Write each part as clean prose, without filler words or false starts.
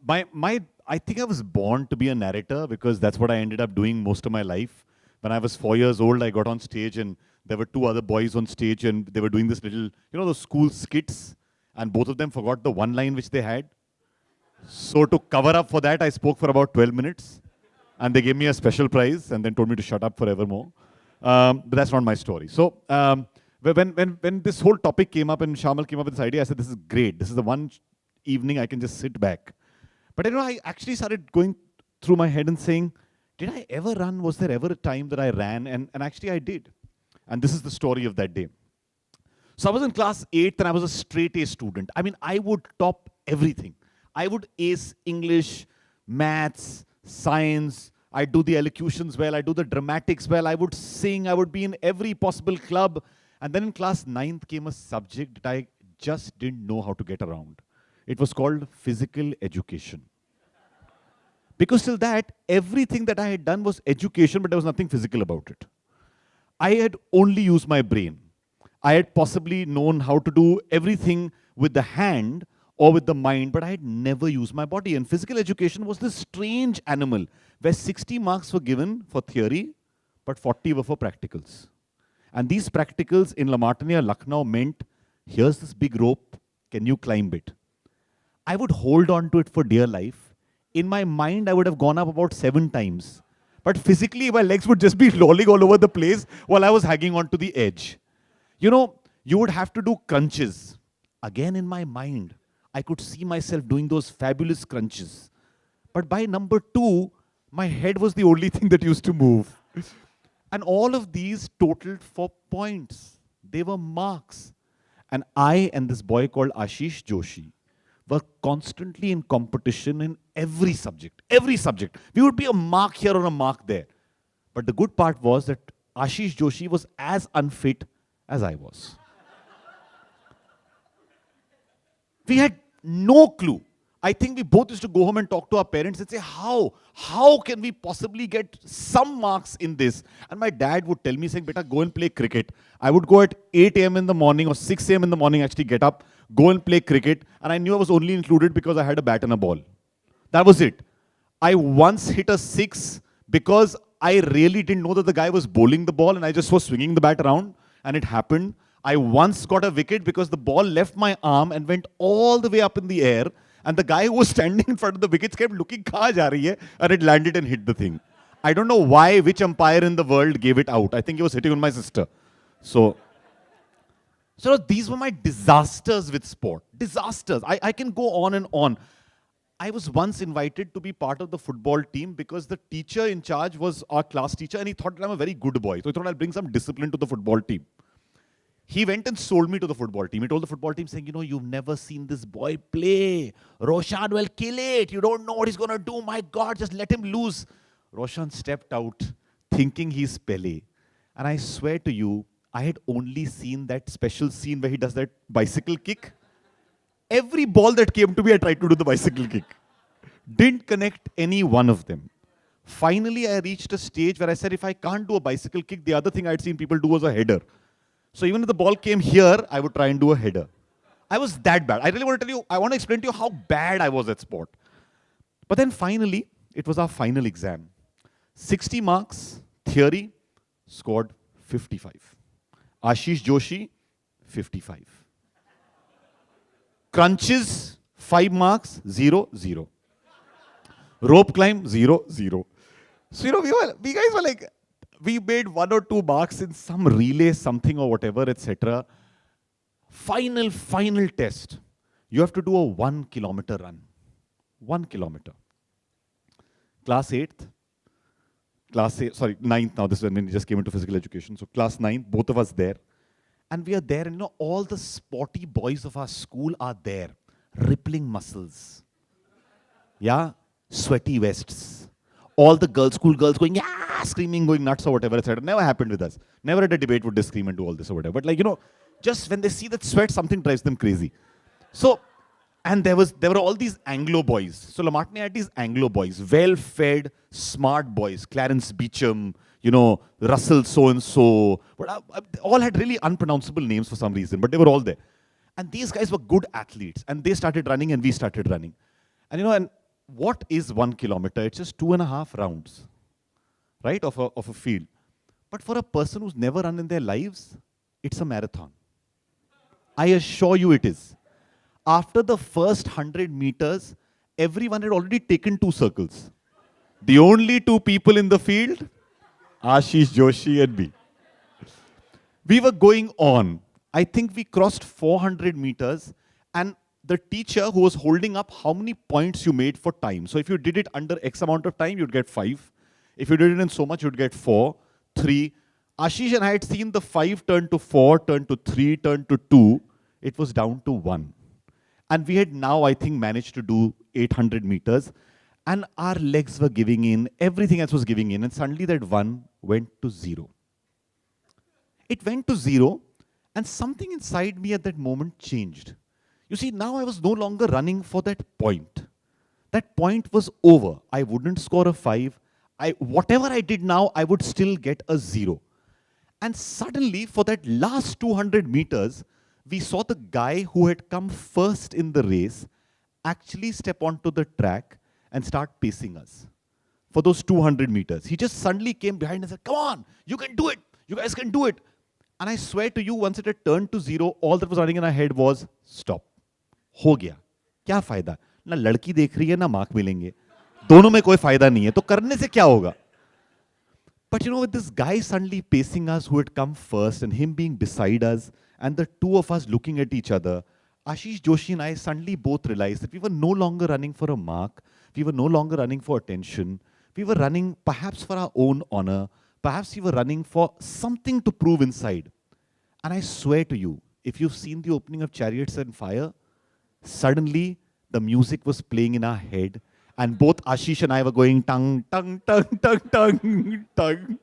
I think I was born to be a narrator because that's what I ended up doing most of my life. When I was 4 years old, I got on stage and there were two other boys on stage and they were doing this little, those school skits, and both of them forgot the one line which they had. So to cover up for that, I spoke for about 12 minutes and they gave me a special prize and then told me to shut up forevermore. But that's not my story. So when this whole topic came up and Shamal came up with this idea, I said, this is great. This is the one evening I can just sit back. But I actually started going through my head and saying, did I ever run? Was there ever a time that I ran? And actually I did. And this is the story of that day. So I was in class 8th and I was a straight A student. I mean, I would top everything. I would ace English, maths, science. I'd do the elocutions well. I'd do the dramatics well. I would sing. I would be in every possible club. And then in class 9th came a subject that I just didn't know how to get around. It was called physical education. Because till that, everything that I had done was education, but there was nothing physical about it. I had only used my brain. I had possibly known how to do everything with the hand or with the mind, but I had never used my body. And physical education was this strange animal where 60 marks were given for theory, but 40 were for practicals. And these practicals in La Martiniere, Lucknow meant, here's this big rope, can you climb it? I would hold on to it for dear life. In my mind, I would have gone up about 7 times. But physically, my legs would just be lolling all over the place while I was hanging on to the edge. You would have to do crunches. Again, in my mind, I could see myself doing those fabulous crunches. But by number 2, my head was the only thing that used to move. And all of these totaled for points. They were marks. And I and this boy called Ashish Joshi were constantly in competition in every subject. Every subject. We would be a mark here or a mark there. But the good part was that Ashish Joshi was as unfit as I was. We had no clue. I think we both used to go home and talk to our parents and say, how can we possibly get some marks in this? And my dad would tell me, saying, beta, go and play cricket. I would go at 8 a.m. in the morning or 6 a.m. in the morning, actually get up, go and play cricket. And I knew I was only included because I had a bat and a ball. That was it. I once hit a 6 because I really didn't know that the guy was bowling the ball and I just was swinging the bat around and it happened. I once got a wicket because the ball left my arm and went all the way up in the air. And the guy who was standing in front of the wickets kept looking, kahan ja rahi hai? And it landed and hit the thing. I don't know why, which umpire in the world gave it out. I think he was hitting on my sister. So these were my disasters with sport. Disasters. I can go on and on. I was once invited to be part of the football team because the teacher in charge was our class teacher and he thought that I'm a very good boy. So he thought I'll bring some discipline to the football team. He went and sold me to the football team. He told the football team saying, you've never seen this boy play. Roshan will kill it. You don't know what he's going to do. My God, just let him loose. Roshan stepped out thinking he's Pele. And I swear to you, I had only seen that special scene where he does that bicycle kick. Every ball that came to me, I tried to do the bicycle kick. Didn't connect any one of them. Finally, I reached a stage where I said, if I can't do a bicycle kick, the other thing I'd seen people do was a header. So even if the ball came here, I would try and do a header. I was that bad. I really want to tell you, I want to explain to you how bad I was at sport. But then finally, it was our final exam. 60 marks, theory, scored 55. Ashish Joshi, 55. Crunches, 5 marks, 0, 0. Rope climb, 0, 0. So, we guys were like, we made 1 or 2 marks in some relay, something or whatever, etc. Final test. You have to do a 1 kilometer run. 1 kilometer. Class 8th. Ninth now, this is when we just came into physical education. So class 9th, both of us there. And we are there, and all the sporty boys of our school are there. Rippling muscles. Yeah? Sweaty vests. All the school girls going, yeah, screaming, going nuts or whatever, etc. Never happened with us. Never at a debate would they scream and do all this or whatever. But just when they see that sweat, something drives them crazy. So, and there were all these Anglo boys. So La Martiniere had these Anglo boys, well-fed, smart boys. Clarence Beecham, Russell so-and-so. But all had really unpronounceable names for some reason, but they were all there. And these guys were good athletes. And they started running and we started running. And what is 1 kilometer? It's just 2.5 rounds, right, of a field. But for a person who's never run in their lives, it's a marathon. I assure you it is. After the first 100 meters, everyone had already taken 2 circles. The only 2 people in the field, Ashish Joshi and me. We were going on. I think we crossed 400 meters, and the teacher who was holding up how many points you made for time. So if you did it under X amount of time, you'd get 5. If you did it in so much, you'd get 4, 3. Ashish and I had seen the 5 turn to 4, turn to 3, turn to 2. It was down to 1. And we had now, I think, managed to do 800 meters. And our legs were giving in, everything else was giving in. And suddenly that 1 went to 0. It went to 0, and something inside me at that moment changed. You see, now I was no longer running for that point. That point was over. I wouldn't score a 5. Whatever I did now, I would still get a 0. And suddenly, for that last 200 meters, we saw the guy who had come first in the race actually step onto the track and start pacing us for those 200 meters. He just suddenly came behind and said, "Come on, you can do it. You guys can do it." And I swear to you, once it had turned to 0, all that was running in our head was, stop. हो गया. क्या फायदा? ना लड़की देख रही है, ना मार्क मिलेंगे. दोनों में कोई फायदा नहीं है. तो करने से क्या होगा? But you know, with this guy suddenly pacing us who had come first and him being beside us and the two of us looking at each other, Ashish Joshi and I suddenly both realized that we were no longer running for a mark. We were no longer running for attention. We were running perhaps for our own honor. Perhaps we were running for something to prove inside. And I swear to you, if you've seen the opening of Chariots and Fire, suddenly the music was playing in our head. And both Ashish and I were going tung, tung, tung, tung, tung, tung.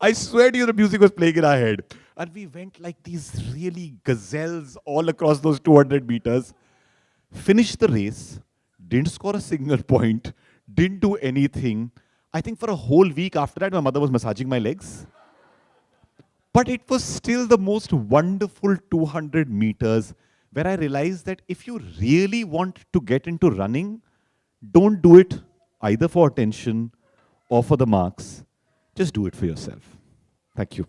I swear to you, the music was playing in our head. And we went like these really gazelles all across those 200 meters. Finished the race, didn't score a single point, didn't do anything. I think for a whole week after that, my mother was massaging my legs. But it was still the most wonderful 200 meters where I realized that if you really want to get into running, don't do it either for attention or for the marks. Just do it for yourself. Thank you.